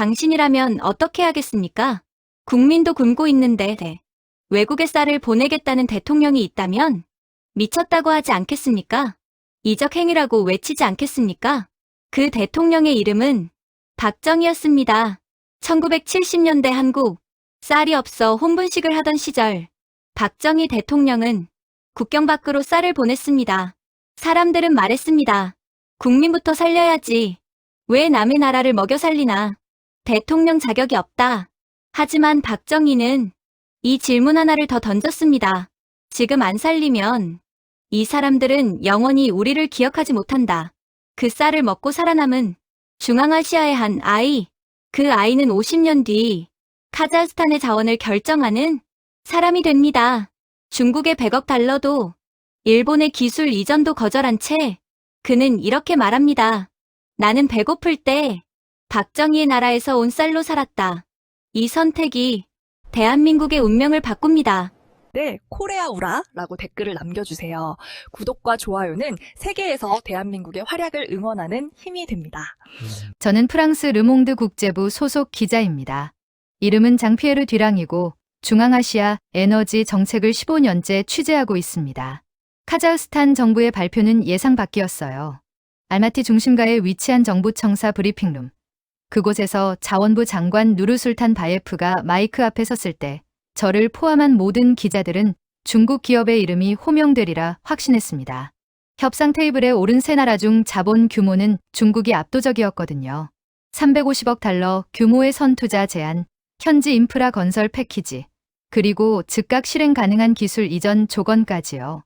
당신이라면 어떻게 하겠습니까? 국민도 굶고 있는데 외국에 쌀을 보내겠다는 대통령이 있다면 미쳤다고 하지 않겠습니까? 이적 행위라고 외치지 않겠습니까? 그 대통령의 이름은 박정희였습니다. 1970년대 한국, 쌀이 없어 혼분식을 하던 시절, 박정희 대통령은 국경 밖으로 쌀을 보냈습니다. 사람들은 말했습니다. 국민부터 살려야지. 왜 남의 나라를 먹여 살리나? 대통령 자격이 없다. 하지만 박정희는 이 질문 하나를 더 던졌습니다. 지금 안 살리면 이 사람들은 영원히 우리를 기억하지 못한다. 그 쌀을 먹고 살아남은 중앙아시아의 한 아이, 그 아이는 50년 뒤 카자흐스탄의 자원을 결정하는 사람이 됩니다. 중국의 100억 달러도 일본의 기술 이전도 거절한 채 그는 이렇게 말합니다. 나는 배고플 때 박정희의 나라에서 온 쌀로 살았다. 이 선택이 대한민국의 운명을 바꿉니다. 네, 코레아우라라고 댓글을 남겨주세요. 구독과 좋아요는 세계에서 대한민국의 활약을 응원하는 힘이 됩니다. 저는 프랑스 르몽드 국제부 소속 기자입니다. 이름은 장피에르 듀랑이고 중앙아시아 에너지 정책을 15년째 취재하고 있습니다. 카자흐스탄 정부의 발표는 예상 밖이었어요. 알마티 중심가에 위치한 정부청사 브리핑룸. 그곳에서 자원부 장관 누르술탄 바예프가 마이크 앞에 섰을 때 저를 포함한 모든 기자들은 중국 기업의 이름이 호명되리라 확신했습니다. 협상 테이블에 오른 세 나라 중 자본 규모는 중국이 압도적이었거든요. 350억 달러 규모의 선투자 제한, 현지 인프라 건설 패키지, 그리고 즉각 실행 가능한 기술 이전 조건까지요.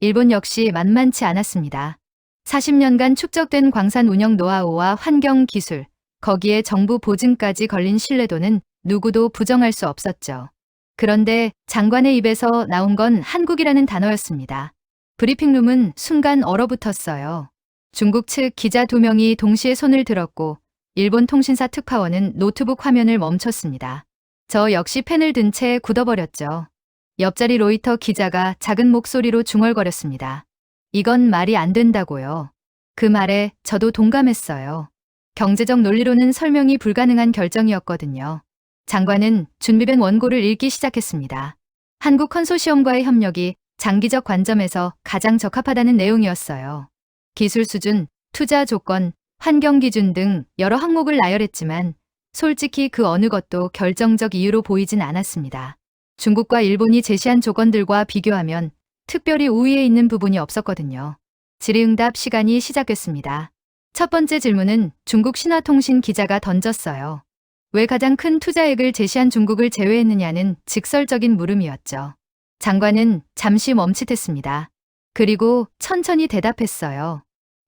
일본 역시 만만치 않았습니다. 40년간 축적된 광산 운영 노하우와 환경 기술, 거기에 정부 보증까지 걸린 신뢰도는 누구도 부정할 수 없었죠. 그런데 장관의 입에서 나온 건 한국이라는 단어였습니다. 브리핑룸은 순간 얼어붙었어요. 중국 측 기자 2명이 동시에 손을 들었고 일본 통신사 특파원은 노트북 화면을 멈췄습니다. 저 역시 펜을 든 채 굳어버렸죠. 옆자리 로이터 기자가 작은 목소리로 중얼거렸습니다. 이건 말이 안 된다고요. 그 말에 저도 동감했어요. 경제적 논리로는 설명이 불가능한 결정이었거든요. 장관은 준비된 원고를 읽기 시작했습니다. 한국 컨소시엄과의 협력이 장기적 관점에서 가장 적합하다는 내용이었어요. 기술 수준, 투자 조건, 환경 기준 등 여러 항목을 나열했지만 솔직히 그 어느 것도 결정적 이유로 보이진 않았습니다. 중국과 일본이 제시한 조건들과 비교하면 특별히 우위에 있는 부분이 없었거든요. 질의응답 시간이 시작됐습니다. 첫 번째 질문은 중국 신화통신 기자가 던졌어요. 왜 가장 큰 투자액을 제시한 중국을 제외했느냐는 직설적인 물음이었죠. 장관은 잠시 멈칫했습니다. 그리고 천천히 대답했어요.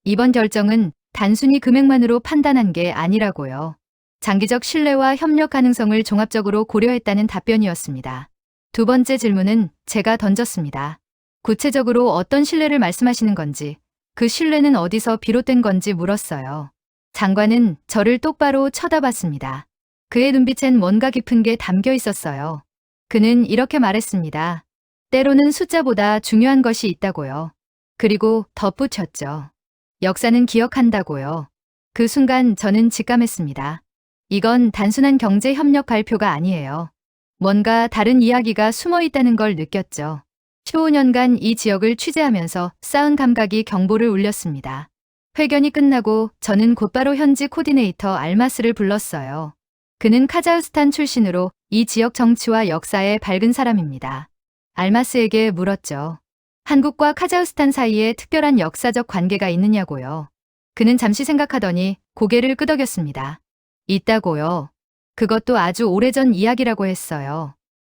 이번 결정은 단순히 금액만으로 판단한 게 아니라고요. 장기적 신뢰와 협력 가능성을 종합적으로 고려했다는 답변이었습니다. 두 번째 질문은 제가 던졌습니다. 구체적으로 어떤 신뢰를 말씀하시는 건지, 그 신뢰는 어디서 비롯된 건지 물었어요. 장관은 저를 똑바로 쳐다봤습니다. 그의 눈빛엔 뭔가 깊은 게 담겨 있었어요. 그는 이렇게 말했습니다. 때로는 숫자보다 중요한 것이 있다고요. 그리고 덧붙였죠. 역사는 기억한다고요. 그 순간 저는 직감했습니다. 이건 단순한 경제협력 발표가 아니에요. 뭔가 다른 이야기가 숨어 있다는 걸 느꼈죠. 15년간 이 지역을 취재하면서 쌓은 감각이 경보를 울렸습니다. 회견이 끝나고 저는 곧바로 현지 코디네이터 알마스를 불렀어요. 그는 카자흐스탄 출신으로 이 지역 정치와 역사에 밝은 사람입니다. 알마스에게 물었죠. 한국과 카자흐스탄 사이에 특별한 역사적 관계가 있느냐고요. 그는 잠시 생각하더니 고개를 끄덕였습니다. 있다고요. 그것도 아주 오래전 이야기라고 했어요.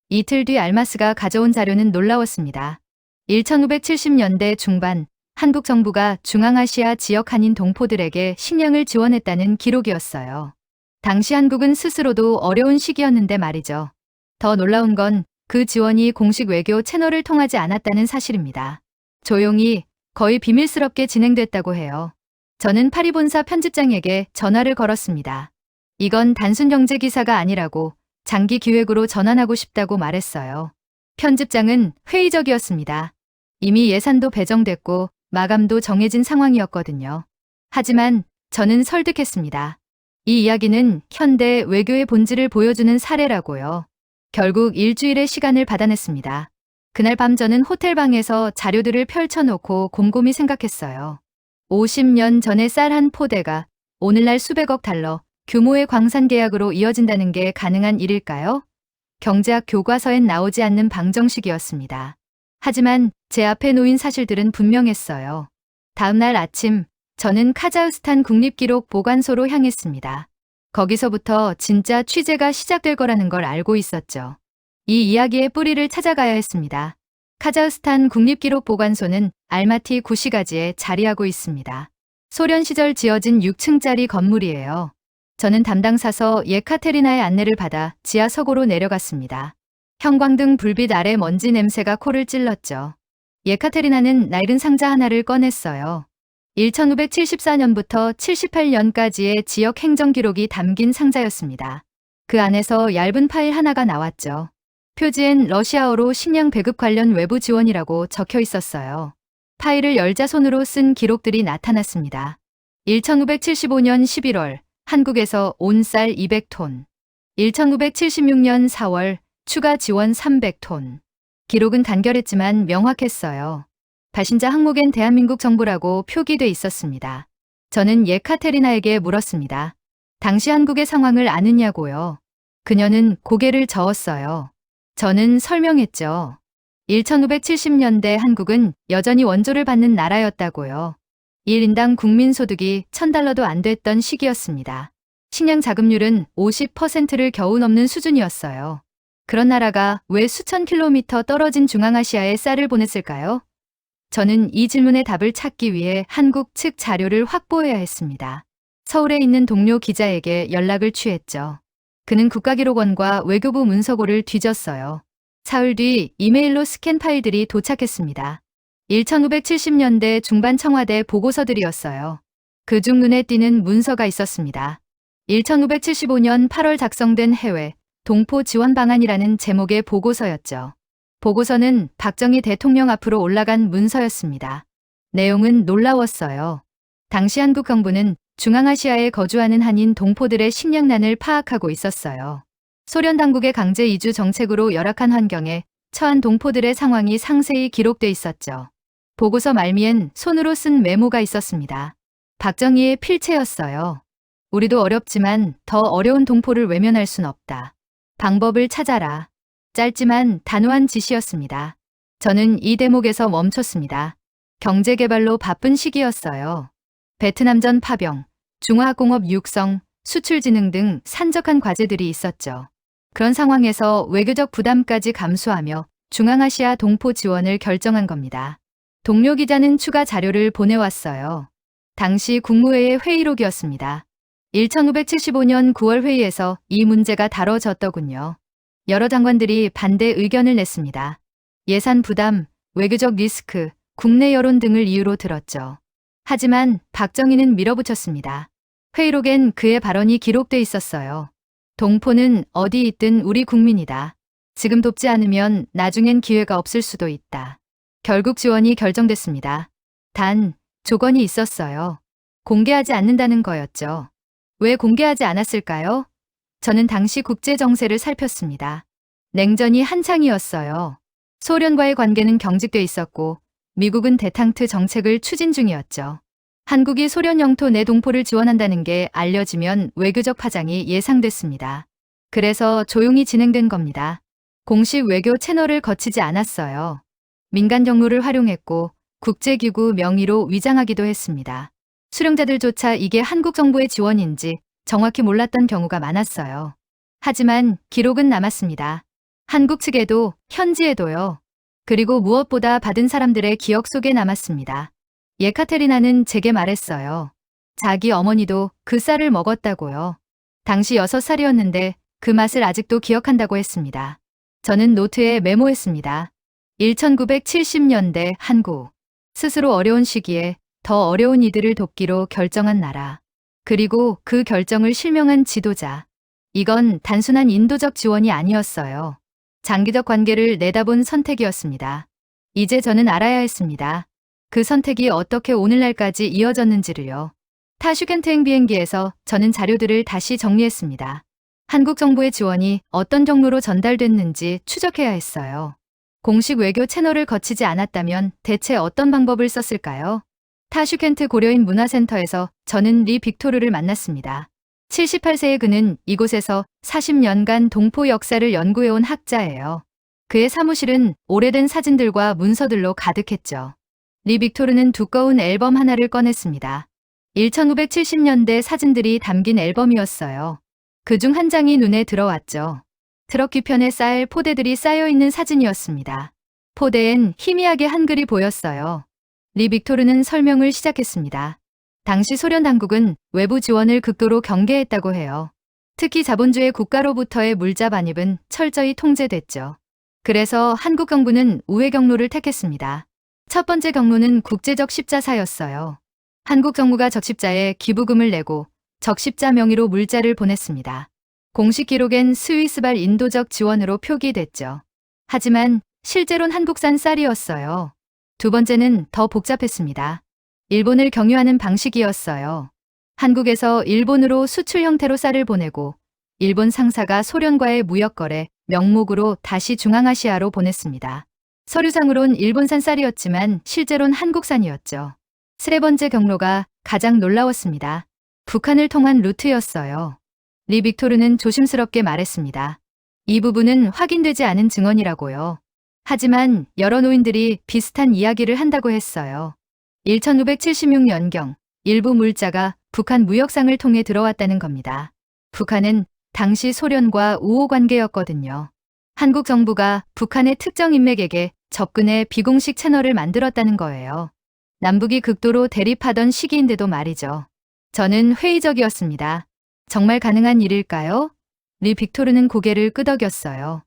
이틀 뒤 알마스가 가져온 자료는 놀라웠습니다. 1970년대 중반 한국 정부가 중앙아시아 지역 한인 동포들에게 식량을 지원했다는 기록이었어요. 당시 한국은 스스로도 어려운 시기였는데 말이죠. 더 놀라운 건 그 지원이 공식 외교 채널을 통하지 않았다는 사실입니다. 조용히 거의 비밀스럽게 진행됐다고 해요. 저는 파리 본사 편집장에게 전화를 걸었습니다. 이건 단순 경제 기사가 아니라고 장기 기획으로 전환하고 싶다고 말했어요. 편집장은 회의적이었습니다. 이미 예산도 배정됐고 마감도 정해진 상황이었거든요. 하지만 저는 설득했습니다. 이 이야기는 현대 외교의 본질을 보여주는 사례라고요. 결국 일주일의 시간을 받아냈습니다. 그날 밤 저는 호텔방에서 자료들을 펼쳐놓고 곰곰이 생각했어요. 50년 전의 쌀 한 포대가 오늘날 수백억 달러 규모의 광산 계약으로 이어진다는 게 가능한 일일까요? 경제학 교과서엔 나오지 않는 방정식이었습니다. 하지만 제 앞에 놓인 사실들은 분명했어요. 다음 날 아침, 저는 카자흐스탄 국립기록 보관소로 향했습니다. 거기서부터 진짜 취재가 시작될 거라는 걸 알고 있었죠. 이 이야기의 뿌리를 찾아가야 했습니다. 카자흐스탄 국립기록보관소는 알마티 구시가지에 자리하고 있습니다. 소련 시절 지어진 6층짜리 건물이에요. 저는 담당사서 예카테리나의 안내를 받아 지하서고로 내려갔습니다. 형광등 불빛 아래 먼지 냄새가 코를 찔렀죠. 예카테리나는 낡은 상자 하나를 꺼냈어요. 1574년부터 78년까지의 지역 행정 기록이 담긴 상자였습니다. 그 안에서 얇은 파일 하나가 나왔죠. 표지엔 러시아어로 식량 배급 관련 외부 지원이라고 적혀 있었어요. 파일을 열자 손으로 쓴 기록들이 나타났습니다. 1575년 11월 한국에서 온 쌀 200톤. 1976년 4월 추가 지원 300톤. 기록은 간결했지만 명확했어요. 발신자 항목엔 대한민국 정부라고 표기돼 있었습니다. 저는 예카테리나에게 물었습니다. 당시 한국의 상황을 아느냐고요. 그녀는 고개를 저었어요. 저는 설명했죠. 1570년대 한국은 여전히 원조를 받는 나라였다고요. 1인당 국민소득이 $1000도 안 됐던 시기였습니다. 식량 자급률은 50%를 겨우 넘는 수준이었어요. 그런 나라가 왜 수천 킬로미터 떨어진 중앙아시아에 쌀을 보냈을까요? 저는 이 질문의 답을 찾기 위해 한국 측 자료를 확보해야 했습니다. 서울에 있는 동료 기자에게 연락을 취했죠. 그는 국가기록원과 외교부 문서고를 뒤졌어요. 사흘 뒤 이메일로 스캔 파일들이 도착했습니다. 1570년대 중반 청와대 보고서들이었어요. 그중 눈에 띄는 문서가 있었습니다. 1575년 8월 작성된 해외 동포 지원 방안이라는 제목의 보고서였죠. 보고서는 박정희 대통령 앞으로 올라간 문서였습니다. 내용은 놀라웠어요. 당시 한국 정부는 중앙아시아에 거주하는 한인 동포들의 식량난을 파악하고 있었어요. 소련 당국의 강제 이주 정책으로 열악한 환경에 처한 동포들의 상황이 상세히 기록돼 있었죠. 보고서 말미엔 손으로 쓴 메모가 있었습니다. 박정희의 필체였어요. 우리도 어렵지만 더 어려운 동포를 외면할 순 없다. 방법을 찾아라. 짧지만 단호한 지시였습니다. 저는 이 대목에서 멈췄습니다. 경제개발로 바쁜 시기였어요. 베트남전 파병, 중화공업 육성, 수출진흥 등 산적한 과제들이 있었죠. 그런 상황에서 외교적 부담까지 감수하며 중앙아시아 동포 지원을 결정한 겁니다. 동료 기자는 추가 자료를 보내왔어요. 당시 국무회의 회의록이었습니다. 1575년 9월 회의에서 이 문제가 다뤄졌더군요. 여러 장관들이 반대 의견을 냈습니다. 예산 부담, 외교적 리스크, 국내 여론 등을 이유로 들었죠. 하지만 박정희는 밀어붙였습니다. 회의록엔 그의 발언이 기록돼 있었어요. 동포는 어디 있든 우리 국민이다. 지금 돕지 않으면 나중엔 기회가 없을 수도 있다. 결국 지원이 결정됐습니다. 단, 조건이 있었어요. 공개하지 않는다는 거였죠. 왜 공개하지 않았을까요? 저는 당시 국제 정세를 살폈습니다. 냉전이 한창이었어요. 소련과의 관계는 경직돼 있었고 미국은 대탕트 정책을 추진 중이었죠. 한국이 소련 영토 내 동포를 지원한다는 게 알려지면 외교적 파장이 예상됐습니다. 그래서 조용히 진행된 겁니다. 공식 외교 채널을 거치지 않았어요. 민간 경로를 활용했고 국제기구 명의로 위장하기도 했습니다. 수령자들조차 이게 한국 정부의 지원인지 정확히 몰랐던 경우가 많았어요. 하지만 기록은 남았습니다. 한국 측에도 현지에도요. 그리고 무엇보다 받은 사람들의 기억 속에 남았습니다. 예카테리나는 제게 말했어요. 자기 어머니도 그 쌀을 먹었다고요. 당시 6살이었는데 그 맛을 아직도 기억한다고 했습니다. 저는 노트에 메모했습니다. 1970년대 한국. 스스로 어려운 시기에 더 어려운 이들을 돕기로 결정한 나라. 그리고 그 결정을 실명한 지도자. 이건 단순한 인도적 지원이 아니었어요. 장기적 관계를 내다본 선택이었습니다. 이제 저는 알아야 했습니다. 그 선택이 어떻게 오늘날까지 이어졌는지를요. 타슈켄트행 비행기에서 저는 자료들을 다시 정리했습니다. 한국 정부의 지원이 어떤 경로로 전달됐는지 추적해야 했어요. 공식 외교 채널을 거치지 않았다면 대체 어떤 방법을 썼을까요? 타슈켄트 고려인 문화센터에서 저는 리 빅토르를 만났습니다. 78세의 그는 이곳에서 40년간 동포 역사를 연구해온 학자예요. 그의 사무실은 오래된 사진들과 문서들로 가득했죠. 리 빅토르는 두꺼운 앨범 하나를 꺼냈습니다. 1970년대 사진들이 담긴 앨범이었어요. 그중 한 장이 눈에 들어왔죠. 트럭 뒤편에 쌓일 포대들이 쌓여있는 사진이었습니다. 포대엔 희미하게 한글이 보였어요. 리 빅토르는 설명을 시작했습니다. 당시 소련 당국은 외부 지원을 극도로 경계했다고 해요. 특히 자본주의 국가로부터의 물자 반입은 철저히 통제됐죠. 그래서 한국 정부는 우회 경로를 택했습니다. 첫 번째 경로는 국제적 십자사였어요. 한국 정부가 적십자에 기부금을 내고 적십자 명의로 물자를 보냈습니다. 공식 기록엔 스위스발 인도적 지원으로 표기됐죠. 하지만 실제로는 한국산 쌀이었어요. 두 번째는 더 복잡했습니다. 일본을 경유하는 방식이었어요. 한국에서 일본으로 수출 형태로 쌀을 보내고 일본 상사가 소련과의 무역거래 명목으로 다시 중앙아시아로 보냈습니다. 서류상으론 일본산 쌀이었지만 실제로는 한국산이었죠. 세 번째 경로가 가장 놀라웠습니다. 북한을 통한 루트였어요. 리 빅토르는 조심스럽게 말했습니다. 이 부분은 확인되지 않은 증언이라고요. 하지만 여러 노인들이 비슷한 이야기를 한다고 했어요. 1976년경 일부 물자가 북한 무역상을 통해 들어왔다는 겁니다. 북한은 당시 소련과 우호 관계였거든요. 한국 정부가 북한의 특정 인맥에게 접근해 비공식 채널을 만들었다는 거예요. 남북이 극도로 대립하던 시기인데도 말이죠. 저는 회의적이었습니다. 정말 가능한 일일까요? 리 빅토르는 고개를 끄덕였어요.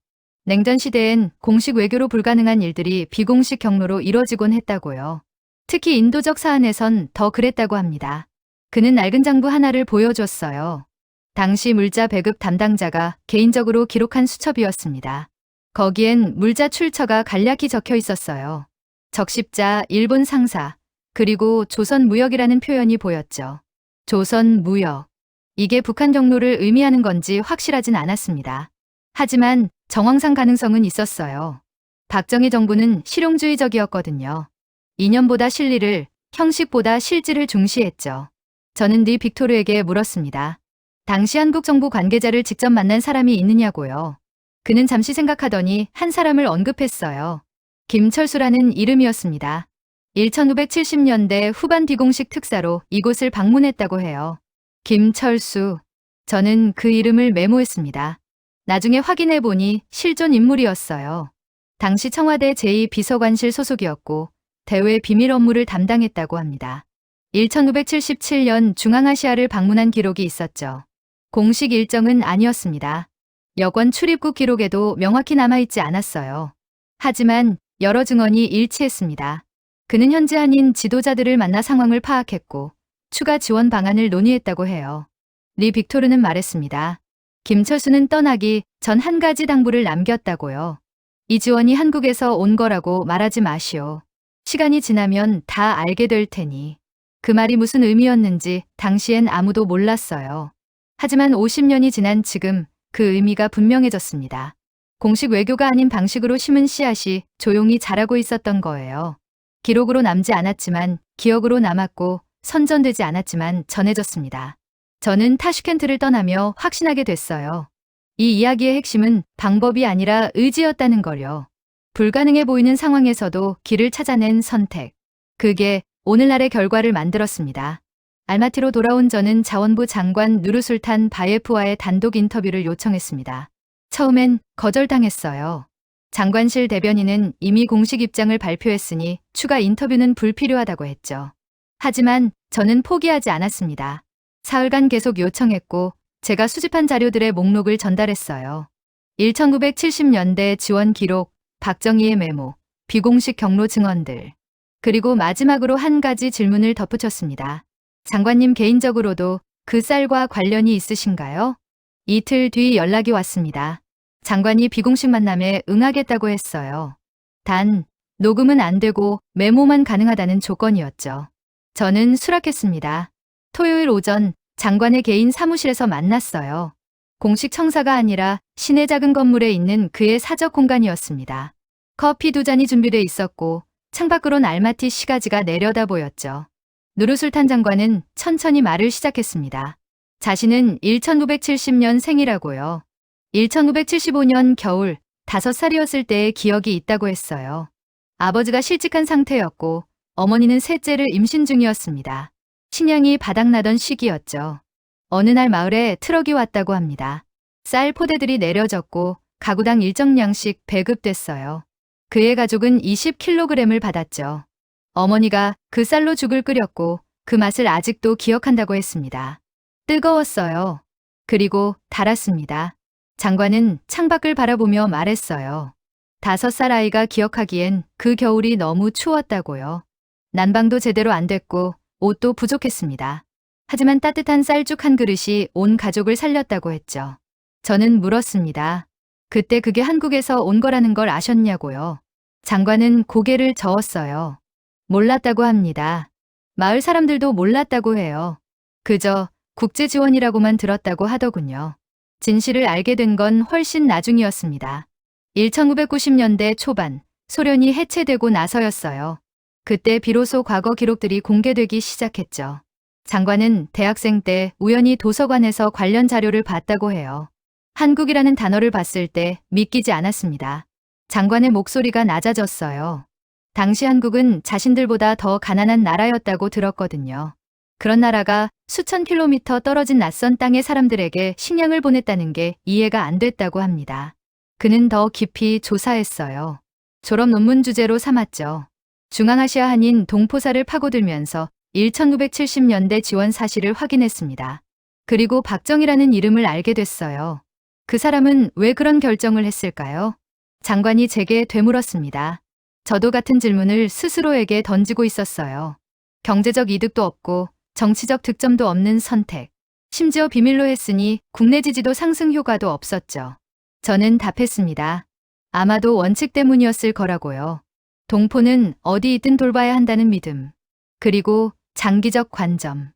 냉전 시대엔 공식 외교로 불가능한 일들이 비공식 경로로 이뤄지곤 했다고요. 특히 인도적 사안에선 더 그랬다고 합니다. 그는 낡은 장부 하나를 보여줬어요. 당시 물자 배급 담당자가 개인적으로 기록한 수첩이었습니다. 거기엔 물자 출처가 간략히 적혀 있었어요. 적십자, 일본 상사, 그리고 조선무역이라는 표현이 보였죠. 조선무역. 이게 북한 경로를 의미하는 건지 확실하진 않았습니다. 하지만 정황상 가능성은 있었어요. 박정희 정부는 실용주의적이었거든요. 이념보다 실리를, 형식보다 실질을 중시했죠. 저는 리 빅토르에게 물었습니다. 당시 한국 정부 관계자를 직접 만난 사람이 있느냐고요. 그는 잠시 생각하더니 한 사람을 언급했어요. 김철수라는 이름이었습니다. 1970년대 후반 비공식 특사로 이곳을 방문했다고 해요. 김철수. 저는 그 이름을 메모했습니다. 나중에 확인해보니 실존 인물이었어요. 당시 청와대 제2비서관실 소속이었고 대외 비밀 업무를 담당했다고 합니다. 1977년 중앙아시아를 방문한 기록이 있었죠. 공식 일정은 아니었습니다. 여권 출입국 기록에도 명확히 남아있지 않았어요. 하지만 여러 증언이 일치했습니다. 그는 현지 한인 지도자들을 만나 상황을 파악했고 추가 지원 방안을 논의했다고 해요. 리 빅토르는 말했습니다. 김철수는 떠나기 전 한 가지 당부를 남겼다고요. 이 지원이 한국에서 온 거라고 말하지 마시오. 시간이 지나면 다 알게 될 테니. 그 말이 무슨 의미였는지 당시엔 아무도 몰랐어요. 하지만 50년이 지난 지금 그 의미가 분명해졌습니다. 공식 외교가 아닌 방식으로 심은 씨앗이 조용히 자라고 있었던 거예요. 기록으로 남지 않았지만 기억으로 남았고 선전되지 않았지만 전해졌습니다. 저는 타슈켄트를 떠나며 확신하게 됐어요. 이 이야기의 핵심은 방법이 아니라 의지였다는 걸요. 불가능해 보이는 상황에서도 길을 찾아낸 선택. 그게 오늘날의 결과를 만들었습니다. 알마티로 돌아온 저는 자원부 장관 누르술탄 바예프와의 단독 인터뷰를 요청했습니다. 처음엔 거절당했어요. 장관실 대변인은 이미 공식 입장을 발표했으니 추가 인터뷰는 불필요하다고 했죠. 하지만 저는 포기하지 않았습니다. 사흘간 계속 요청했고 제가 수집한 자료들의 목록을 전달했어요. 1970년대 지원 기록, 박정희의 메모, 비공식 경로 증언들. 그리고 마지막으로 한 가지 질문을 덧붙였습니다. 장관님 개인적으로도 그 쌀과 관련이 있으신가요? 이틀 뒤 연락이 왔습니다. 장관이 비공식 만남에 응하겠다고 했어요. 단, 녹음은 안 되고 메모만 가능하다는 조건이었죠. 저는 수락했습니다. 토요일 오전 장관의 개인 사무실에서 만났어요. 공식 청사가 아니라 시내 작은 건물에 있는 그의 사적 공간이었습니다. 커피 2잔이 준비돼 있었고 창밖으론 알마티 시가지가 내려다 보였죠. 누르술탄 장관은 천천히 말을 시작했습니다. 자신은 1970년 생이라고요. 1975년 겨울 5살이었을 때의 기억이 있다고 했어요. 아버지가 실직한 상태였고 어머니는 셋째를 임신 중이었습니다. 식량이 바닥나던 시기였죠. 어느 날 마을에 트럭이 왔다고 합니다. 쌀 포대들이 내려졌고 가구당 일정량씩 배급됐어요. 그의 가족은 20kg을 받았죠. 어머니가 그 쌀로 죽을 끓였고 그 맛을 아직도 기억한다고 했습니다. 뜨거웠어요. 그리고 달았습니다. 장관은 창밖을 바라보며 말했어요. 5살 아이가 기억하기엔 그 겨울이 너무 추웠다고요. 난방도 제대로 안 됐고 옷도 부족했습니다. 하지만 따뜻한 쌀죽 한 그릇이 온 가족을 살렸다고 했죠. 저는 물었습니다. 그때 그게 한국에서 온 거라는 걸 아셨냐고요. 장관은 고개를 저었어요. 몰랐다고 합니다. 마을 사람들도 몰랐다고 해요. 그저 국제 지원이라고만 들었다고 하더군요. 진실을 알게 된 건 훨씬 나중이었습니다. 1990년대 초반 소련이 해체되고 나서였어요. 그때 비로소 과거 기록들이 공개되기 시작했죠. 장관은 대학생 때 우연히 도서관에서 관련 자료를 봤다고 해요. 한국이라는 단어를 봤을 때 믿기지 않았습니다. 장관의 목소리가 낮아졌어요. 당시 한국은 자신들보다 더 가난한 나라였다고 들었거든요. 그런 나라가 수천 킬로미터 떨어진 낯선 땅의 사람들에게 식량을 보냈다는 게 이해가 안 됐다고 합니다. 그는 더 깊이 조사했어요. 졸업 논문 주제로 삼았죠. 중앙아시아 한인 동포사를 파고들면서 1970년대 지원 사실을 확인했습니다. 그리고 박정희라는 이름을 알게 됐어요. 그 사람은 왜 그런 결정을 했을까요? 장관이 제게 되물었습니다. 저도 같은 질문을 스스로에게 던지고 있었어요. 경제적 이득도 없고 정치적 득점도 없는 선택. 심지어 비밀로 했으니 국내 지지도 상승 효과도 없었죠. 저는 답했습니다. 아마도 원칙 때문이었을 거라고요. 동포는 어디 있든 돌봐야 한다는 믿음. 그리고 장기적 관점.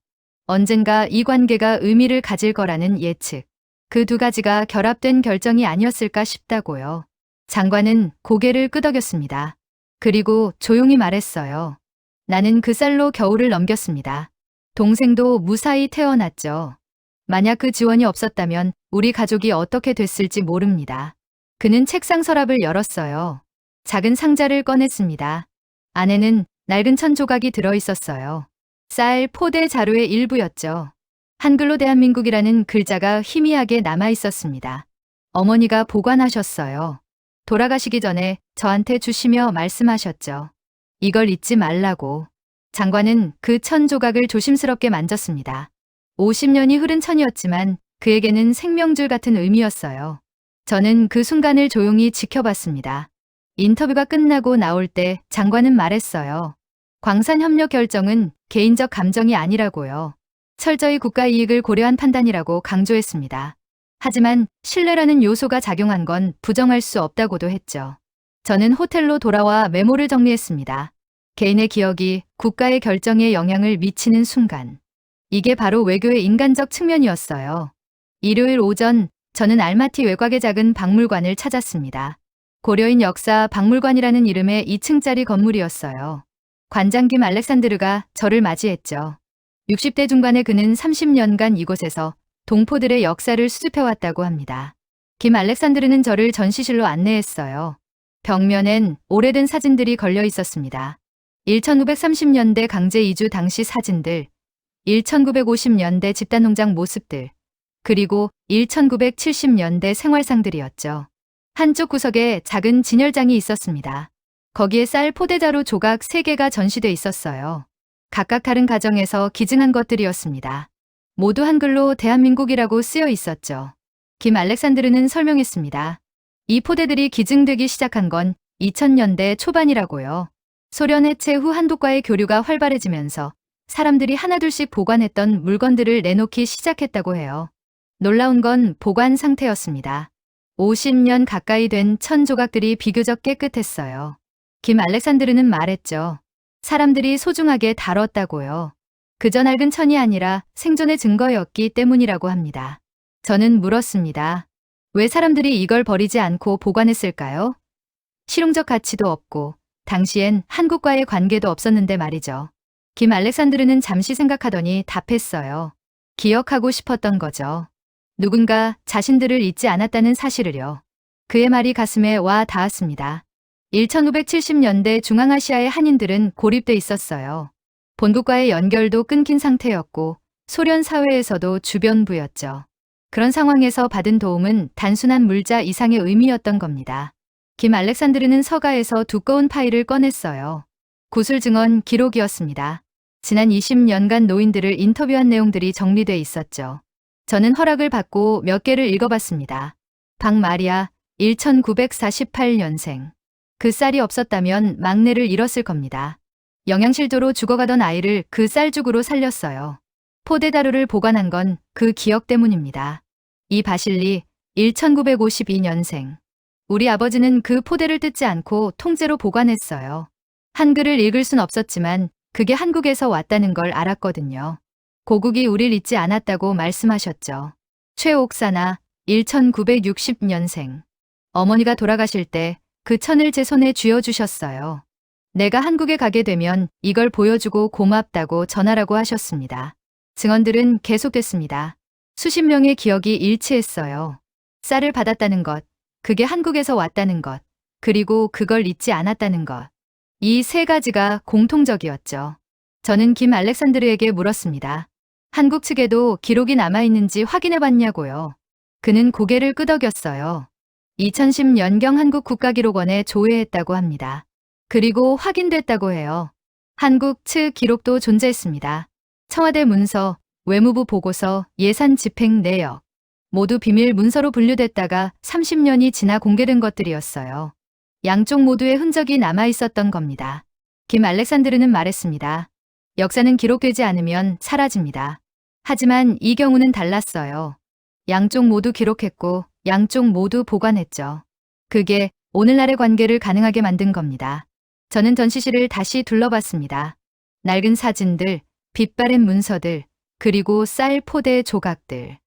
언젠가 이 관계가 의미를 가질 거라는 예측. 그 2가지가 결합된 결정이 아니었을까 싶다고요. 장관은 고개를 끄덕였습니다. 그리고 조용히 말했어요. 나는 그 쌀로 겨울을 넘겼습니다. 동생도 무사히 태어났죠. 만약 그 지원이 없었다면 우리 가족이 어떻게 됐을지 모릅니다. 그는 책상 서랍을 열었어요. 작은 상자를 꺼냈습니다. 안에는 낡은 천 조각이 들어 있었어요. 쌀 포대 자료의 일부였죠. 한글로 대한민국이라는 글자가 희미하게 남아 있었습니다. 어머니가 보관하셨어요. 돌아가시기 전에 저한테 주시며 말씀하셨죠. 이걸 잊지 말라고. 장관은 그 천 조각을 조심스럽게 만졌습니다. 50년이 흐른 천이었지만 그에게는 생명줄 같은 의미였어요. 저는 그 순간을 조용히 지켜봤습니다. 인터뷰가 끝나고 나올 때 장관은 말했어요. 광산협력 결정은 개인적 감정이 아니라고요. 철저히 국가 이익을 고려한 판단이라고 강조했습니다. 하지만 신뢰라는 요소가 작용한 건 부정할 수 없다고도 했죠. 저는 호텔로 돌아와 메모를 정리했습니다. 개인의 기억이 국가의 결정에 영향을 미치는 순간. 이게 바로 외교의 인간적 측면이었어요. 일요일 오전 저는 알마티 외곽의 작은 박물관을 찾았습니다. 고려인 역사 박물관이라는 이름의 2층짜리 건물이었어요. 관장 김 알렉산드르가 저를 맞이했죠. 60대 중반의 그는 30년간 이곳에서 동포들의 역사를 수집해왔다고 합니다. 김 알렉산드르는 저를 전시실로 안내했어요. 벽면엔 오래된 사진들이 걸려 있었습니다. 1930년대 강제 이주 당시 사진들, 1950년대 집단농장 모습들, 그리고 1970년대 생활상들이었죠. 한쪽 구석에 작은 진열장이 있었습니다. 거기에 쌀 포대자루 조각 3개가 전시돼 있었어요. 각각 다른 가정에서 기증한 것들이었습니다. 모두 한글로 대한민국이라고 쓰여 있었죠. 김 알렉산드르는 설명했습니다. 이 포대들이 기증되기 시작한 건 2000년대 초반이라고요. 소련 해체 후 한국과의 교류가 활발해지면서 사람들이 하나둘씩 보관했던 물건들을 내놓기 시작했다고 해요. 놀라운 건 보관 상태였습니다. 50년 가까이 된 천 조각들이 비교적 깨끗했어요. 김 알렉산드르는 말했죠. 사람들이 소중하게 다뤘다고요. 그저 낡은 천이 아니라 생존의 증거였기 때문이라고 합니다. 저는 물었습니다. 왜 사람들이 이걸 버리지 않고 보관했을까요? 실용적 가치도 없고 당시엔 한국과의 관계도 없었는데 말이죠. 김 알렉산드르는 잠시 생각하더니 답했어요. 기억하고 싶었던 거죠. 누군가 자신들을 잊지 않았다는 사실을요. 그의 말이 가슴에 와 닿았습니다. 1570년대 중앙아시아의 한인들은 고립돼 있었어요. 본국과의 연결도 끊긴 상태였고 소련 사회에서도 주변부였죠. 그런 상황에서 받은 도움은 단순한 물자 이상의 의미였던 겁니다. 김 알렉산드르는 서가에서 두꺼운 파일을 꺼냈어요. 구술 증언 기록이었습니다. 지난 20년간 노인들을 인터뷰한 내용들이 정리돼 있었죠. 저는 허락을 받고 몇 개를 읽어봤습니다. 박마리아, 1948년생. 그 쌀이 없었다면 막내를 잃었을 겁니다. 영양실조로 죽어가던 아이를 그 쌀죽으로 살렸어요. 포대다루를 보관한 건 그 기억 때문입니다. 이 바실리, 1952년생. 우리 아버지는 그 포대를 뜯지 않고 통째로 보관했어요. 한글을 읽을 순 없었지만 그게 한국에서 왔다는 걸 알았거든요. 고국이 우릴 잊지 않았다고 말씀하셨죠. 최옥사나, 1960년생. 어머니가 돌아가실 때 그 천을 제 손에 쥐어주셨어요. 내가 한국에 가게 되면 이걸 보여주고 고맙다고 전하라고 하셨습니다. 증언들은 계속됐습니다. 수십 명의 기억이 일치했어요. 쌀을 받았다는 것, 그게 한국에서 왔다는 것, 그리고 그걸 잊지 않았다는 것. 이 세 가지가 공통적이었죠. 저는 김 알렉산드르에게 물었습니다. 한국 측에도 기록이 남아있는지 확인해봤냐고요. 그는 고개를 끄덕였어요. 2010년경 한국 국가기록원에 조회했다고 합니다. 그리고 확인됐다고 해요. 한국 측 기록도 존재했습니다. 청와대 문서, 외무부 보고서, 예산 집행 내역. 모두 비밀 문서로 분류됐다가 30년이 지나 공개된 것들이었어요. 양쪽 모두의 흔적이 남아있었던 겁니다. 김 알렉산드르는 말했습니다. 역사는 기록되지 않으면 사라집니다. 하지만 이 경우는 달랐어요. 양쪽 모두 기록했고 양쪽 모두 보관했죠. 그게 오늘날의 관계를 가능하게 만든 겁니다. 저는 전시실을 다시 둘러봤습니다. 낡은 사진들, 빛바랜 문서들, 그리고 쌀 포대 조각들.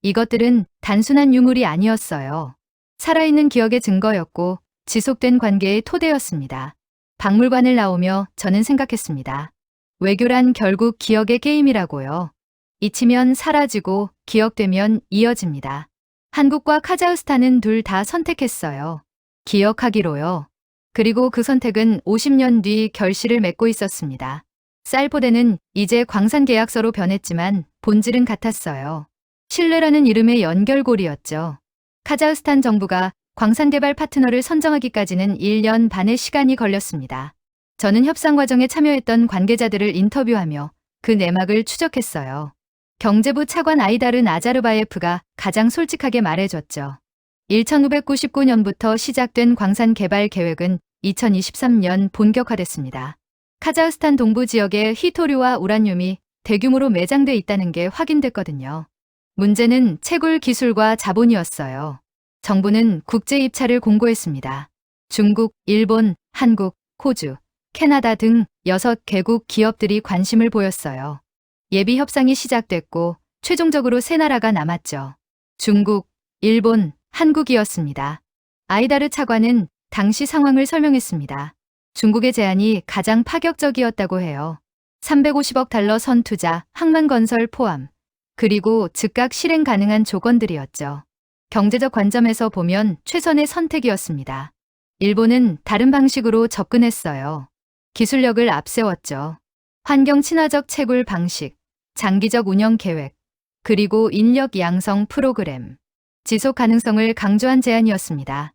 이것들은 단순한 유물이 아니었어요. 살아있는 기억의 증거였고 지속된 관계의 토대였습니다. 박물관을 나오며 저는 생각했습니다. 외교란 결국 기억의 게임이라고요. 잊히면 사라지고 기억되면 이어집니다. 한국과 카자흐스탄은 둘 다 선택했어요. 기억하기로요. 그리고 그 선택은 50년 뒤 결실을 맺고 있었습니다. 쌀포대는 이제 광산계약서로 변했지만 본질은 같았어요. 신뢰라는 이름의 연결고리였죠. 카자흐스탄 정부가 광산개발 파트너를 선정하기까지는 1년 반의 시간이 걸렸습니다. 저는 협상 과정에 참여했던 관계자들을 인터뷰하며 그 내막을 추적했어요. 경제부 차관 아이다르 나자르바예프가 가장 솔직하게 말해줬죠. 1999년부터 시작된 광산 개발 계획은 2023년 본격화됐습니다. 카자흐스탄 동부 지역에 히토류와 우라늄이 대규모로 매장돼 있다는 게 확인됐거든요. 문제는 채굴 기술과 자본이었어요. 정부는 국제 입찰을 공고했습니다. 중국, 일본, 한국, 호주, 캐나다 등 6개국 기업들이 관심을 보였어요. 예비 협상이 시작됐고 최종적으로 세 나라가 남았죠. 중국, 일본, 한국이었습니다. 아이다르 차관은 당시 상황을 설명했습니다. 중국의 제안이 가장 파격적이었다고 해요. 350억 달러 선투자, 항만건설 포함, 그리고 즉각 실행 가능한 조건들이었죠. 경제적 관점에서 보면 최선의 선택이었습니다. 일본은 다른 방식으로 접근했어요. 기술력을 앞세웠죠. 환경 친화적 채굴 방식, 장기적 운영 계획, 그리고 인력 양성 프로그램, 지속 가능성을 강조한 제안이었습니다.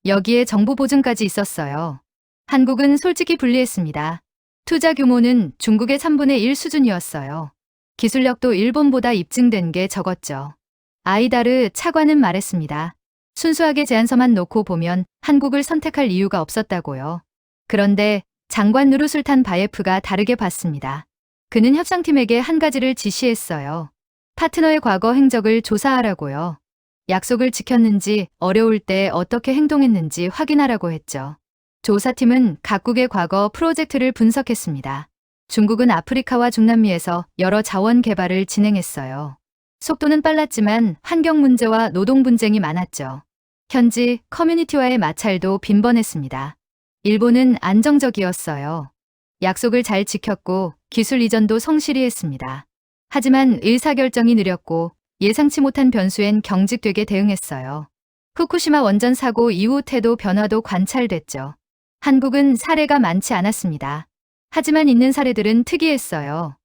여기에 정부 보증까지 있었어요. 한국은 솔직히 불리했습니다. 투자 규모는 중국의 3분의 1 수준이었어요. 기술력도 일본보다 입증된 게 적었죠. 아이다르 차관은 말했습니다. 순수하게 제안서만 놓고 보면 한국을 선택할 이유가 없었다고요. 그런데 장관 누르술탄 바예프가 다르게 봤습니다. 그는 협상팀에게 한 가지를 지시했어요. 파트너의 과거 행적을 조사하라고요. 약속을 지켰는지, 어려울 때 어떻게 행동했는지 확인하라고 했죠. 조사팀은 각국의 과거 프로젝트를 분석했습니다. 중국은 아프리카와 중남미에서 여러 자원 개발을 진행했어요. 속도는 빨랐지만 환경 문제와 노동 분쟁이 많았죠. 현지 커뮤니티와의 마찰도 빈번했습니다. 일본은 안정적이었어요. 약속을 잘 지켰고 기술 이전도 성실히 했습니다. 하지만 의사결정이 느렸고 예상치 못한 변수엔 경직되게 대응했어요. 후쿠시마 원전 사고 이후 태도 변화도 관찰됐죠. 한국은 사례가 많지 않았습니다. 하지만 있는 사례들은 특이했어요.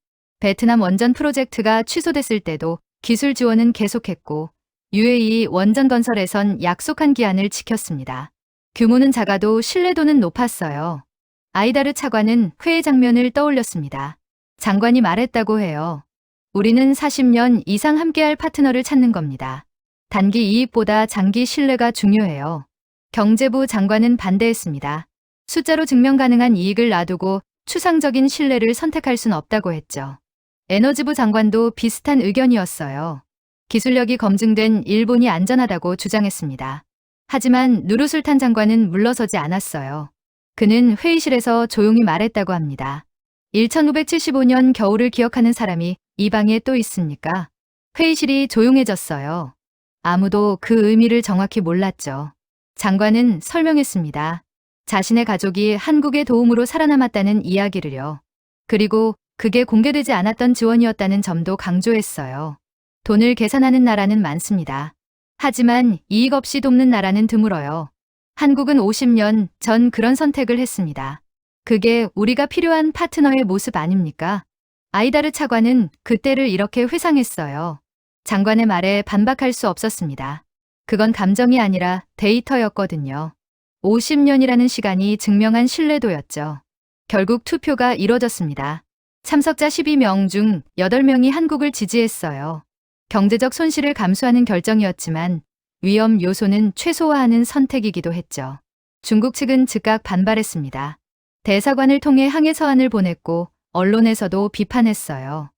베트남 원전 프로젝트가 취소됐을 때도 기술 지원은 계속했고 UAE 원전 건설에선 약속한 기한을 지켰습니다. 규모는 작아도 신뢰도는 높았어요. 아이다르 차관은 회의 장면을 떠올렸습니다. 장관이 말했다고 해요. 우리는 40년 이상 함께할 파트너를 찾는 겁니다. 단기 이익보다 장기 신뢰가 중요해요. 경제부 장관은 반대했습니다. 숫자로 증명 가능한 이익을 놔두고 추상적인 신뢰를 선택할 순 없다고 했죠. 에너지부 장관도 비슷한 의견이었어요. 기술력이 검증된 일본이 안전하다고 주장했습니다. 하지만 누르술탄 장관은 물러서지 않았어요. 그는 회의실에서 조용히 말했다고 합니다. 1975년 겨울을 기억하는 사람이 이 방에 또 있습니까? 회의실이 조용해졌어요. 아무도 그 의미를 정확히 몰랐죠. 장관은 설명했습니다. 자신의 가족이 한국의 도움으로 살아남았다는 이야기를요. 그리고 그게 공개되지 않았던 지원이었다는 점도 강조했어요. 돈을 계산하는 나라는 많습니다. 하지만 이익 없이 돕는 나라는 드물어요. 한국은 50년 전 그런 선택을 했습니다. 그게 우리가 필요한 파트너의 모습 아닙니까? 아이다르 차관은 그때를 이렇게 회상했어요. 장관의 말에 반박할 수 없었습니다. 그건 감정이 아니라 데이터였거든요. 50년이라는 시간이 증명한 신뢰도였죠. 결국 투표가 이뤄졌습니다. 참석자 12명 중 8명이 한국을 지지했어요. 경제적 손실을 감수하는 결정이었지만 위험 요소는 최소화하는 선택이기도 했죠. 중국 측은 즉각 반발했습니다. 대사관을 통해 항해 서한을 보냈고 언론에서도 비판했어요.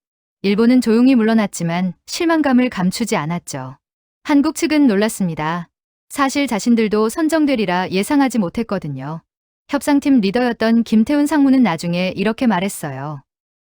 일본은 조용히 물러났지만 실망감을 감추지 않았죠. 한국 측은 놀랐습니다. 사실 자신들도 선정되리라 예상하지 못했거든요. 협상팀 리더였던 김태훈 상무는 나중에 이렇게 말했어요.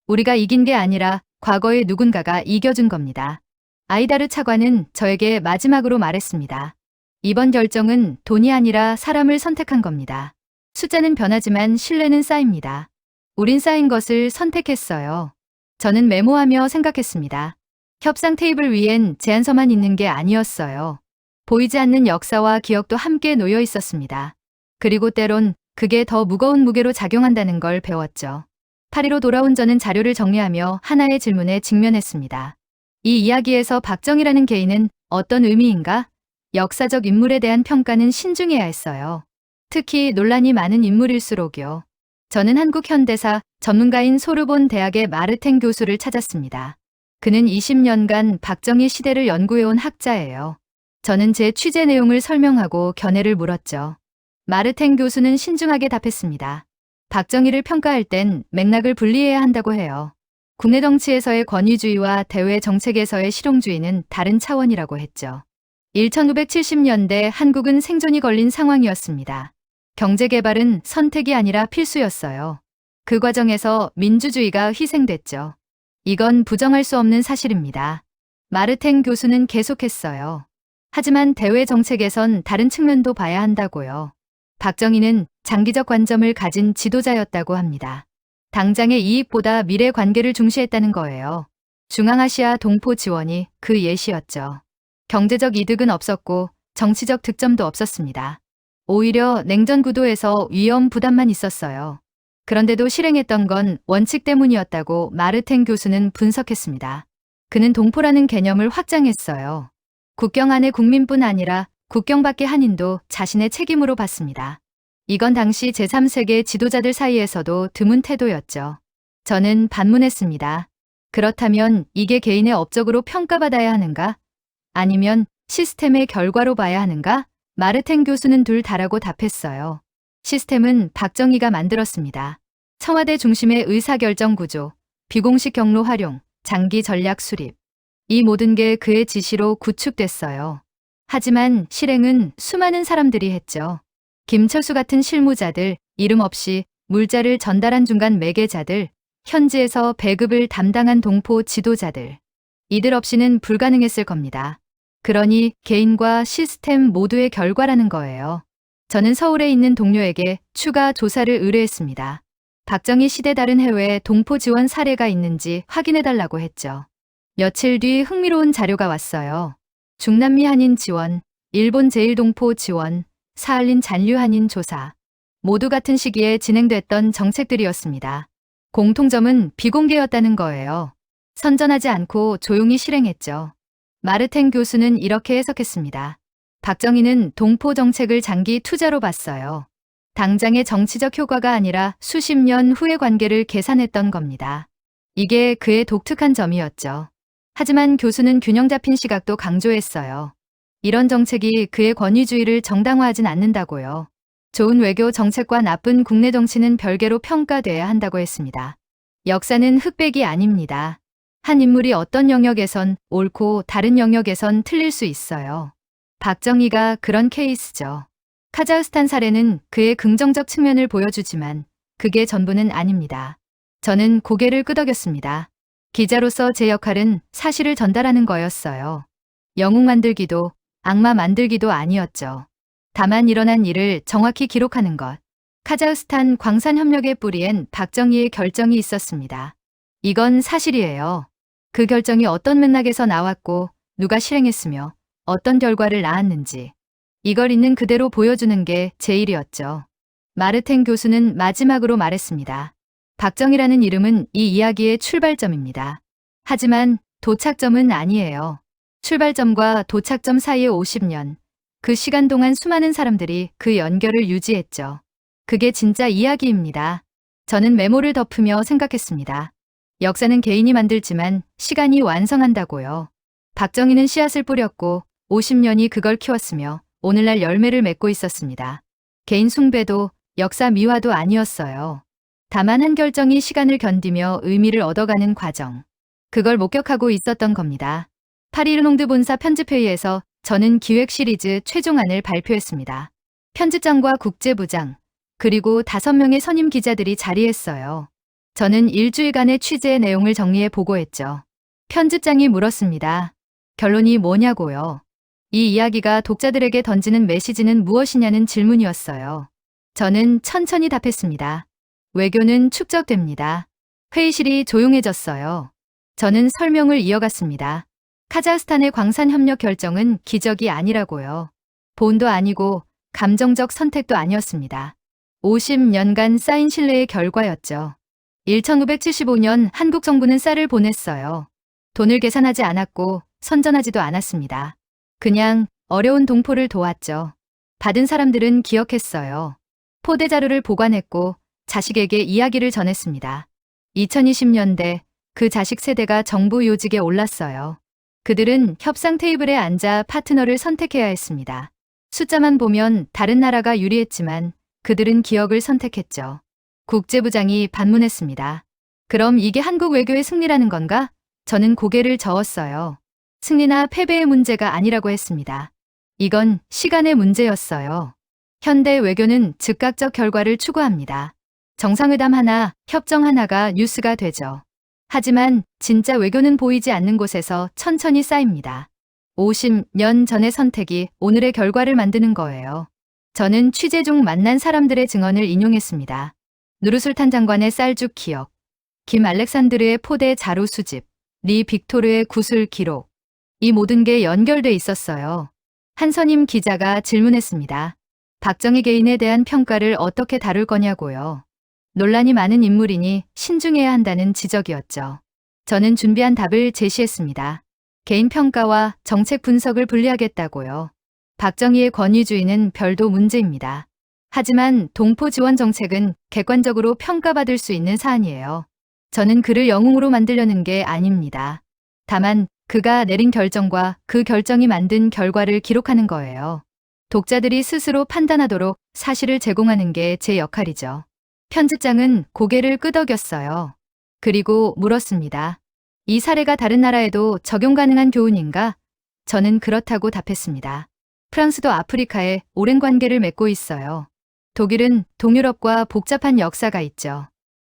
우리가 이긴 게 아니라 과거에 누군가가 이겨준 겁니다. 아이다르 차관은 저에게 마지막으로 말했습니다. 이번 결정은 돈이 아니라 사람을 선택한 겁니다. 숫자는 변하지만 신뢰는 쌓입니다. 우린 쌓인 것을 선택했어요. 저는 메모하며 생각했습니다. 협상 테이블 위엔 제안서만 있는 게 아니었어요. 보이지 않는 역사와 기억도 함께 놓여 있었습니다. 그리고 때론 그게 더 무거운 무게로 작용한다는 걸 배웠죠. 파리로 돌아온 저는 자료를 정리하며 하나의 질문에 직면했습니다. 이 이야기에서 박정희라는 개인은 어떤 의미인가? 역사적 인물에 대한 평가는 신중해야 했어요. 특히 논란이 많은 인물일수록요. 저는 한국 현대사 전문가인 소르본 대학의 마르탱 교수를 찾았습니다. 그는 20년간 박정희 시대를 연구해온 학자예요. 저는 제 취재 내용을 설명하고 견해를 물었죠. 마르탱 교수는 신중하게 답했습니다. 박정희를 평가할 땐 맥락을 분리해야 한다고 해요. 국내 정치에서의 권위주의와 대외 정책에서의 실용주의는 다른 차원이라고 했죠. 1970년대 한국은 생존이 걸린 상황이었습니다. 경제개발은 선택이 아니라 필수였어요. 그 과정에서 민주주의가 희생됐죠. 이건 부정할 수 없는 사실입니다. 마르탱 교수는 계속했어요. 하지만 대외 정책에선 다른 측면도 봐야 한다고요. 박정희는 장기적 관점을 가진 지도자였다고 합니다. 당장의 이익보다 미래 관계를 중시했다는 거예요. 중앙아시아 동포 지원이 그 예시였죠. 경제적 이득은 없었고 정치적 득점도 없었습니다. 오히려 냉전 구도에서 위험 부담만 있었어요. 그런데도 실행했던 건 원칙 때문이었다고 마르탱 교수는 분석했습니다. 그는 동포라는 개념을 확장했어요. 국경 안의 국민뿐 아니라 국경 밖의 한인도 자신의 책임으로 봤습니다. 이건 당시 제3세계 지도자들 사이에서도 드문 태도였죠. 저는 반문했습니다. 그렇다면 이게 개인의 업적으로 평가받아야 하는가? 아니면 시스템의 결과로 봐야 하는가? 마르탱 교수는 둘 다라고 답했어요. 시스템은 박정희가 만들었습니다. 청와대 중심의 의사결정 구조, 비공식 경로 활용, 장기 전략 수립. 이 모든 게 그의 지시로 구축됐어요. 하지만 실행은 수많은 사람들이 했죠. 김철수 같은 실무자들, 이름 없이 물자를 전달한 중간 매개자들, 현지에서 배급을 담당한 동포 지도자들. 이들 없이는 불가능했을 겁니다. 그러니 개인과 시스템 모두의 결과라는 거예요. 저는 서울에 있는 동료에게 추가 조사를 의뢰했습니다. 박정희 시대 다른 해외에 동포 지원 사례가 있는지 확인해달라고 했죠. 며칠 뒤 흥미로운 자료가 왔어요. 중남미 한인 지원, 일본 제1동포 지원, 사할린 잔류 한인 조사. 모두 같은 시기에 진행됐던 정책들이었습니다. 공통점은 비공개였다는 거예요. 선전하지 않고 조용히 실행했죠. 마르텐 교수는 이렇게 해석했습니다. 박정희는 동포 정책을 장기 투자로 봤어요. 당장의 정치적 효과가 아니라 수십 년 후의 관계를 계산했던 겁니다. 이게 그의 독특한 점이었죠. 하지만 교수는 균형 잡힌 시각도 강조했어요. 이런 정책이 그의 권위주의를 정당화하진 않는다고요. 좋은 외교 정책과 나쁜 국내 정치는 별개로 평가돼야 한다고 했습니다. 역사는 흑백이 아닙니다. 한 인물이 어떤 영역에선 옳고 다른 영역에선 틀릴 수 있어요. 박정희가 그런 케이스죠. 카자흐스탄 사례는 그의 긍정적 측면을 보여주지만 그게 전부는 아닙니다. 저는 고개를 끄덕였습니다. 기자로서 제 역할은 사실을 전달하는 거였어요. 영웅 만들기도 악마 만들기도 아니었죠. 다만 일어난 일을 정확히 기록하는 것. 카자흐스탄 광산협력의 뿌리엔 박정희의 결정이 있었습니다. 이건 사실이에요. 그 결정이 어떤 맥락에서 나왔고 누가 실행했으며 어떤 결과를 낳았는지 이걸 있는 그대로 보여주는 게 제 일이었죠. 마르텐 교수는 마지막으로 말했습니다. 박정희라는 이름은 이 이야기의 출발점입니다. 하지만 도착점은 아니에요. 출발점과 도착점 사이의 50년, 그 시간 동안 수많은 사람들이 그 연결을 유지했죠. 그게 진짜 이야기입니다. 저는 메모를 덮으며 생각했습니다. 역사는 개인이 만들지만 시간이 완성한다고요. 박정희는 씨앗을 뿌렸고 50년이 그걸 키웠으며 오늘날 열매를 맺고 있었습니다. 개인 숭배도 역사 미화도 아니었어요. 다만 한 결정이 시간을 견디며 의미를 얻어가는 과정. 그걸 목격하고 있었던 겁니다. 파리르몽드 본사 편집회의에서 저는 기획 시리즈 최종안을 발표했습니다. 편집장과 국제부장, 그리고 5명의 선임 기자들이 자리했어요. 저는 일주일간의 취재의 내용을 정리해 보고했죠. 편집장이 물었습니다. 결론이 뭐냐고요. 이 이야기가 독자들에게 던지는 메시지는 무엇이냐는 질문이었어요. 저는 천천히 답했습니다. 외교는 축적됩니다. 회의실이 조용해졌어요. 저는 설명을 이어갔습니다. 카자흐스탄의 광산협력 결정은 기적이 아니라고요. 본도 아니고 감정적 선택도 아니었습니다. 50년간 쌓인 신뢰의 결과였죠. 1975년 한국 정부는 쌀을 보냈어요. 돈을 계산하지 않았고 선전하지도 않았습니다. 그냥 어려운 동포를 도왔죠. 받은 사람들은 기억했어요. 포대 자료를 보관했고 자식에게 이야기를 전했습니다. 2020년대 그 자식 세대가 정부 요직에 올랐어요. 그들은 협상 테이블에 앉아 파트너를 선택해야 했습니다. 숫자만 보면 다른 나라가 유리했지만 그들은 기억을 선택했죠. 국제부장이 반문했습니다. 그럼 이게 한국 외교의 승리라는 건가? 저는 고개를 저었어요. 승리나 패배의 문제가 아니라고 했습니다. 이건 시간의 문제였어요. 현대 외교는 즉각적 결과를 추구합니다. 정상회담 하나, 협정 하나가 뉴스가 되죠. 하지만 진짜 외교는 보이지 않는 곳에서 천천히 쌓입니다. 50년 전의 선택이 오늘의 결과를 만드는 거예요. 저는 취재 중 만난 사람들의 증언을 인용했습니다. 누르술탄 장관의 쌀죽 기억, 김 알렉산드르의 포대 자료 수집, 리 빅토르의 구술 기록. 이 모든 게 연결돼 있었어요. 한 선임 기자가 질문했습니다. 박정희 개인에 대한 평가를 어떻게 다룰 거냐고요. 논란이 많은 인물이니 신중해야 한다는 지적이었죠. 저는 준비한 답을 제시했습니다. 개인 평가와 정책 분석을 분리하겠다고요. 박정희의 권위주의는 별도 문제입니다. 하지만 동포 지원 정책은 객관적으로 평가받을 수 있는 사안이에요. 저는 그를 영웅으로 만들려는 게 아닙니다. 다만 그가 내린 결정과 그 결정이 만든 결과를 기록하는 거예요. 독자들이 스스로 판단하도록 사실을 제공하는 게 제 역할이죠. 편집장은 고개를 끄덕였어요. 그리고 물었습니다. 이 사례가 다른 나라에도 적용 가능한 교훈인가? 저는 그렇다고 답했습니다. 프랑스도 아프리카에 오랜 관계를 맺고 있어요. 독일은 동유럽과 복잡한 역사가 있죠.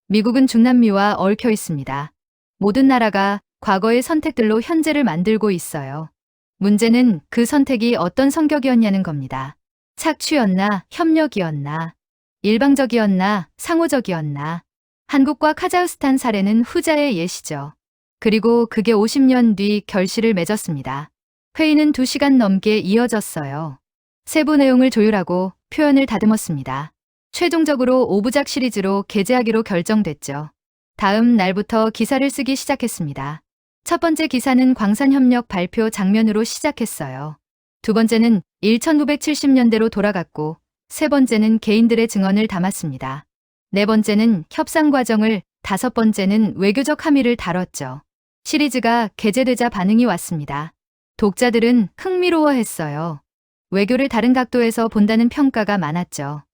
미국은 중남미와 얽혀 있습니다. 모든 나라가 과거의 선택들로 현재를 만들고 있어요. 문제는 그 선택이 어떤 성격이었냐는 겁니다. 착취였나, 협력이었나, 일방적이었나, 상호적이었나. 한국과 카자흐스탄 사례는 후자의 예시죠. 그리고 그게 50년 뒤 결실을 맺었습니다. 회의는 2시간 넘게 이어졌어요. 세부 내용을 조율하고 표현을 다듬었습니다. 최종적으로 5부작 시리즈로 게재하기로 결정됐죠. 다음 날부터 기사를 쓰기 시작했습니다. 첫 번째 기사는 광산협력 발표 장면으로 시작했어요. 두 번째는 1970년대로 돌아갔고, 세 번째는 개인들의 증언을 담았습니다. 네 번째는 협상 과정을, 다섯 번째는 외교적 함의를 다뤘죠. 시리즈가 게재되자 반응이 왔습니다. 독자들은 흥미로워했어요. 외교를 다른 각도에서 본다는 평가가 많았죠.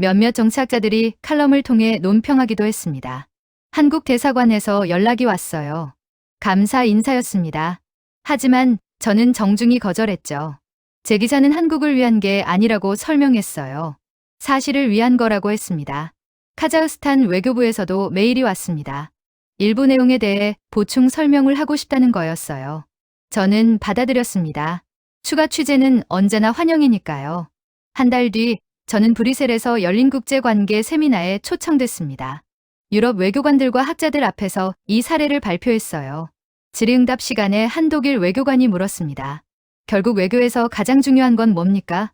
몇몇 정치학자들이 칼럼을 통해 논평하기도 했습니다. 한국 대사관에서 연락이 왔어요. 감사 인사였습니다. 하지만 저는 정중히 거절했죠. 제 기사는 한국을 위한 게 아니라고 설명했어요. 사실을 위한 거라고 했습니다. 카자흐스탄 외교부에서도 메일이 왔습니다. 일부 내용에 대해 보충 설명을 하고 싶다는 거였어요. 저는 받아들였습니다. 추가 취재는 언제나 환영이니까요. 한 달 뒤 저는 브뤼셀에서 열린 국제관계 세미나에 초청됐습니다. 유럽 외교관들과 학자들 앞에서 이 사례를 발표했어요. 질의응답 시간에 한독일 외교관이 물었습니다. 결국 외교에서 가장 중요한 건 뭡니까?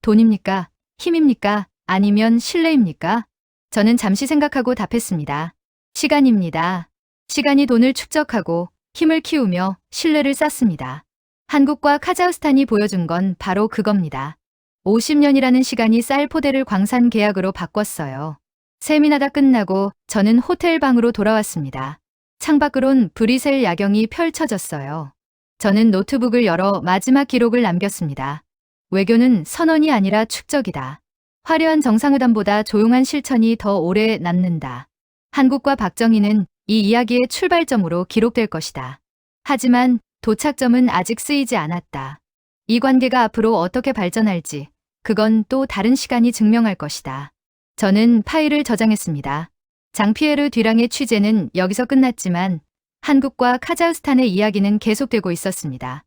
돈입니까? 힘입니까? 아니면 신뢰입니까? 저는 잠시 생각하고 답했습니다. 시간입니다. 시간이 돈을 축적하고 힘을 키우며 신뢰를 쌓습니다. 한국과 카자흐스탄이 보여준 건 바로 그겁니다. 50년이라는 시간이 쌀 포대를 광산 계약으로 바꿨어요. 세미나가 끝나고 저는 호텔 방으로 돌아왔습니다. 창밖으론 브뤼셀 야경이 펼쳐졌어요. 저는 노트북을 열어 마지막 기록을 남겼습니다. 외교는 선언이 아니라 축적이다. 화려한 정상회담보다 조용한 실천이 더 오래 남는다. 한국과 박정희는 이 이야기의 출발점으로 기록될 것이다. 하지만 도착점은 아직 쓰이지 않았다. 이 관계가 앞으로 어떻게 발전할지 그건 또 다른 시간이 증명할 것이다. 저는 파일을 저장했습니다. 장피에르 듀랑의 취재는 여기서 끝났지만 한국과 카자흐스탄의 이야기는 계속되고 있었습니다.